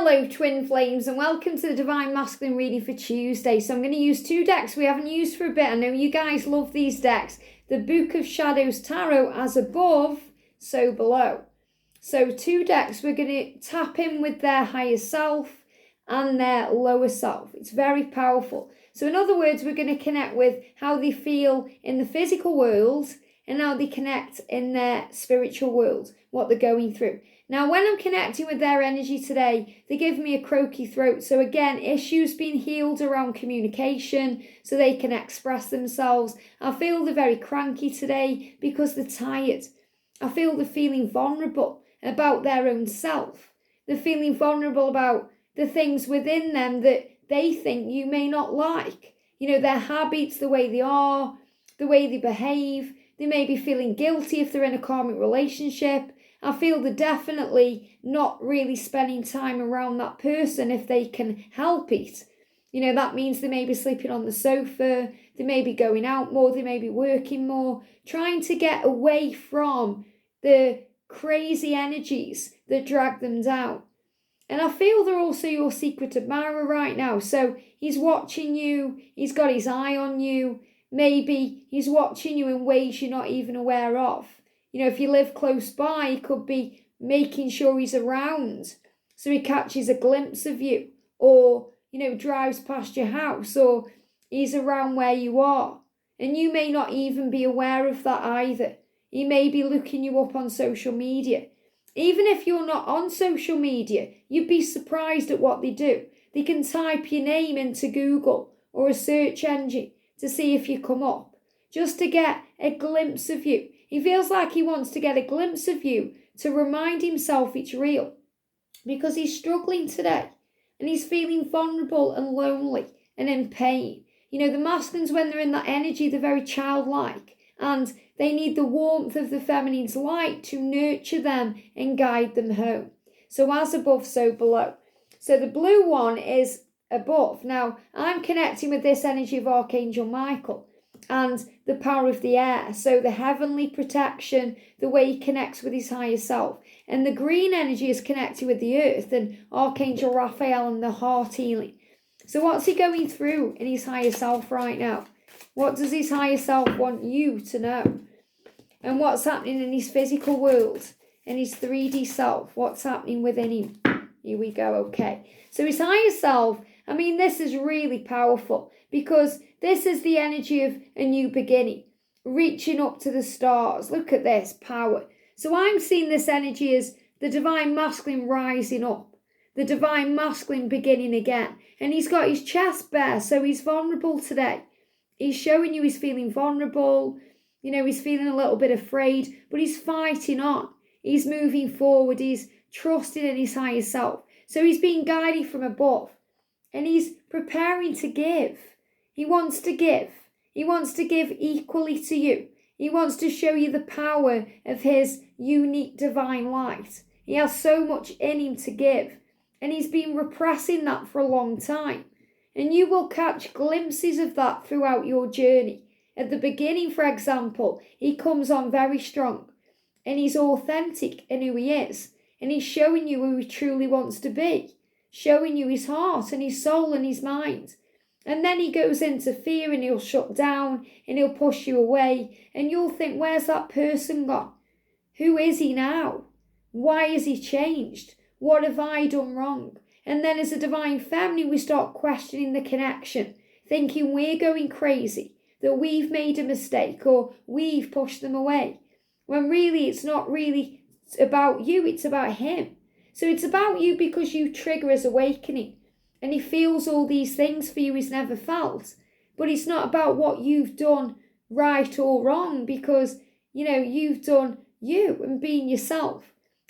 Hello twin flames and welcome to the Divine Masculine reading for Tuesday. So I'm going to use two decks we haven't used for a bit. I know you guys love these decks. The Book of Shadows Tarot, as above, so below. So two decks we're going to tap in with their higher self and their lower self. It's very powerful. So in other words, we're going to connect with how they feel in the physical world and how they connect in their spiritual world, what they're going through. Now, when I'm connecting with their energy today, they give me a croaky throat. So again, issues being healed around communication so they can express themselves. I feel they're very cranky today because they're tired. I feel they're feeling vulnerable about their own self. They're feeling vulnerable about the things within them that they think you may not like. You know, their habits, the way they are, the way they behave. They may be feeling guilty if they're in a karmic relationship. I feel they're definitely not really spending time around that person if they can help it. You know, that means they may be sleeping on the sofa, they may be going out more, they may be working more, trying to get away from the crazy energies that drag them down. And I feel they're also your secret admirer right now. So he's watching you, he's got his eye on you, maybe he's watching you in ways you're not even aware of. You know, if you live close by, he could be making sure he's around so he catches a glimpse of you, or, you know, drives past your house, or he's around where you are. And you may not even be aware of that either. He may be looking you up on social media. Even if you're not on social media, you'd be surprised at what they do. They can type your name into Google or a search engine to see if you come up, just to get a glimpse of you. He feels like he wants to get a glimpse of you to remind himself it's real, because he's struggling today and he's feeling vulnerable and lonely and in pain. You know, the masculines, when they're in that energy, they're very childlike and they need the warmth of the feminine's light to nurture them and guide them home. So as above, so below. So the blue one is above. Now, I'm connecting with this energy of Archangel Michael and the power of the air, so the heavenly protection, the way he connects with his higher self. And the green energy is connected with the earth and Archangel Raphael and the heart healing. So what's he going through in his higher self right now? What does his higher self want you to know? And what's happening in his physical world, in his 3D self? What's happening within him? Here we go, okay. So his higher self, I mean, this is really powerful because this is the energy of a new beginning, reaching up to the stars. Look at this power. So I'm seeing this energy as the divine masculine rising up, the divine masculine beginning again. And he's got his chest bare, so he's vulnerable today. He's showing you he's feeling vulnerable. You know, he's feeling a little bit afraid, but he's fighting on. He's moving forward. He's trusting in his higher self. So he's being guided from above and he's preparing to give. He wants to give. He wants to give equally to you. He wants to show you the power of his unique divine light. He has so much in him to give, and he's been repressing that for a long time. And you will catch glimpses of that throughout your journey. At the beginning, for example, he comes on very strong, and he's authentic in who he is, and he's showing you who he truly wants to be, showing you his heart and his soul and his mind. And then he goes into fear and he'll shut down and he'll push you away. And you'll think, where's that person gone? Who is he now? Why has he changed? What have I done wrong? And then as a divine feminine, we start questioning the connection, thinking we're going crazy, that we've made a mistake or we've pushed them away. When really it's not really about you, it's about him. So it's about you because you trigger his awakening. And he feels all these things for you he's never felt. But it's not about what you've done right or wrong, because, you know, you've done you and being yourself.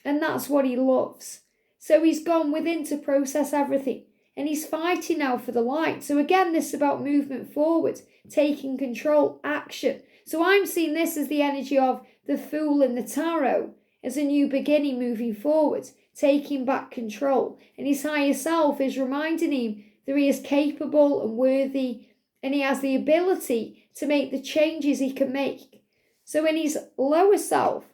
And that's what he loves. So he's gone within to process everything. And he's fighting now for the light. So again, this is about movement forward, taking control, action. So I'm seeing this as the energy of the Fool in the Tarot, as a new beginning moving forward, taking back control. And his higher self is reminding him that he is capable and worthy, and he has the ability to make the changes he can make. So in his lower self,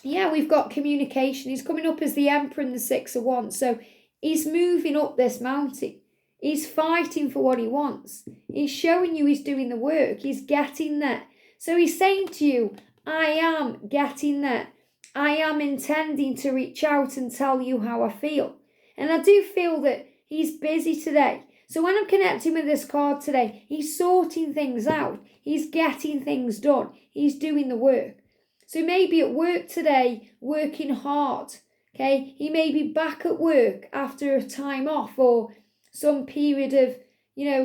yeah, we've got communication. He's coming up as the Emperor and the Six of Wands. So He's moving up this mountain. He's fighting for what he wants. He's showing you he's doing the work. He's getting there. So he's saying to you, I am getting there. I am intending to reach out and tell you how I feel. And I do feel that he's busy today. So when I'm connecting with this card today, he's sorting things out. He's getting things done. He's doing the work. So maybe at work today, working hard. Okay, he may be back at work after a time off or some period of,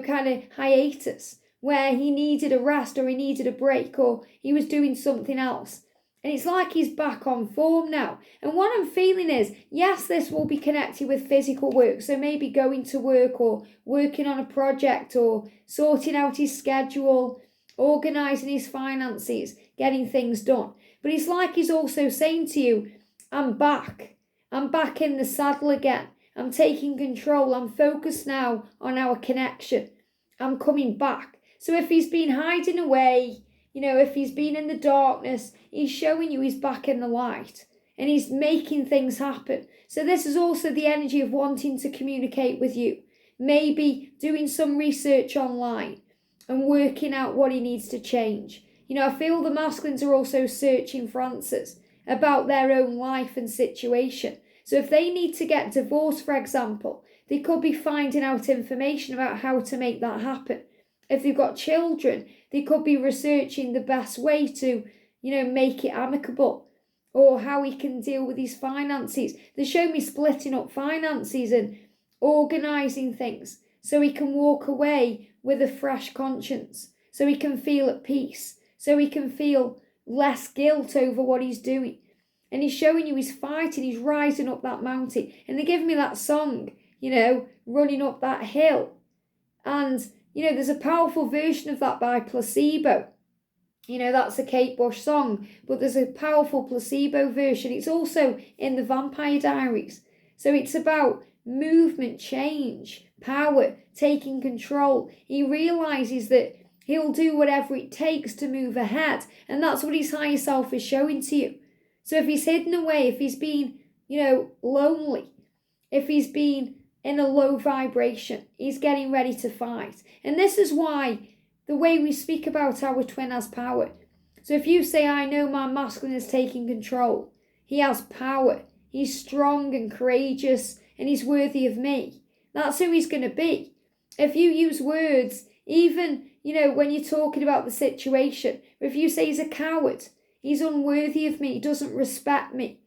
kind of hiatus where he needed a rest or he needed a break or he was doing something else. And it's like he's back on form now. And what I'm feeling is, yes, this will be connected with physical work. So maybe going to work or working on a project or sorting out his schedule, organising his finances, getting things done. But it's like he's also saying to you, I'm back. I'm back in the saddle again. I'm taking control. I'm focused now on our connection. I'm coming back. So if he's been hiding away, if he's been in the darkness, he's showing you he's back in the light and he's making things happen. So this is also the energy of wanting to communicate with you. Maybe doing some research online and working out what he needs to change. I feel the masculines are also searching for answers about their own life and situation. So if they need to get divorced, for example, they could be finding out information about how to make that happen. If they've got children, they could be researching the best way to, make it amicable or how he can deal with his finances. They show me splitting up finances and organising things so he can walk away with a fresh conscience, so he can feel at peace, so he can feel less guilt over what he's doing. And he's showing you he's fighting, he's rising up that mountain. And they give me that song, running up that hill. And, there's a powerful version of that by Placebo. That's a Kate Bush song, but there's a powerful Placebo version. It's also in the Vampire Diaries. So it's about movement, change, power, taking control. He realises that he'll do whatever it takes to move ahead. And that's what his higher self is showing to you. So if he's hidden away, if he's been, lonely, if he's been in a low vibration, he's getting ready to fight. And this is why the way we speak about our twin has power. So if you say, I know my masculine is taking control, he has power, he's strong and courageous, and he's worthy of me. That's who he's going to be. If you use words, even, when you're talking about the situation, if you say he's a coward, he's unworthy of me, he doesn't respect me,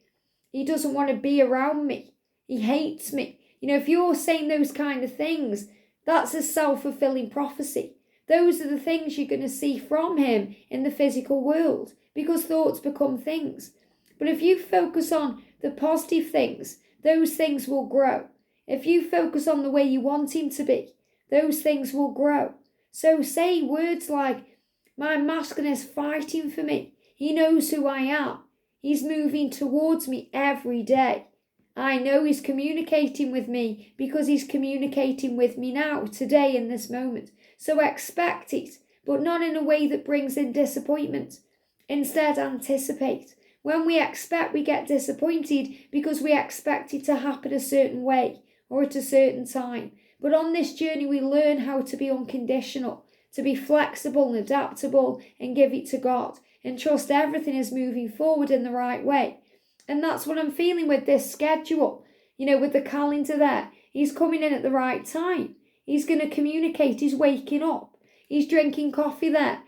he doesn't want to be around me, he hates me. If you're saying those kind of things, that's a self-fulfilling prophecy. Those are the things you're going to see from him in the physical world because thoughts become things. But if you focus on the positive things, those things will grow. If you focus on the way you want him to be, those things will grow. So say words like, my masculine is fighting for me. He knows who I am. He's moving towards me every day. I know he's communicating with me because he's communicating with me now, today, in this moment. So expect it, but not in a way that brings in disappointment. Instead, anticipate. When we expect, we get disappointed because we expect it to happen a certain way or at a certain time. But on this journey, we learn how to be unconditional, to be flexible and adaptable and give it to God and trust everything is moving forward in the right way. And that's what I'm feeling with this schedule, with the calendar there. He's coming in at the right time. He's going to communicate. He's waking up. He's drinking coffee there.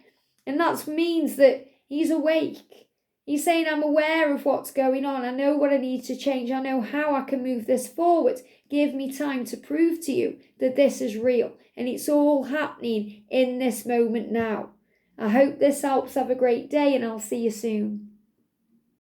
And that means that he's awake. He's saying, I'm aware of what's going on. I know what I need to change. I know how I can move this forward. Give me time to prove to you that this is real. And it's all happening in this moment now. I hope this helps. Have a great day and I'll see you soon.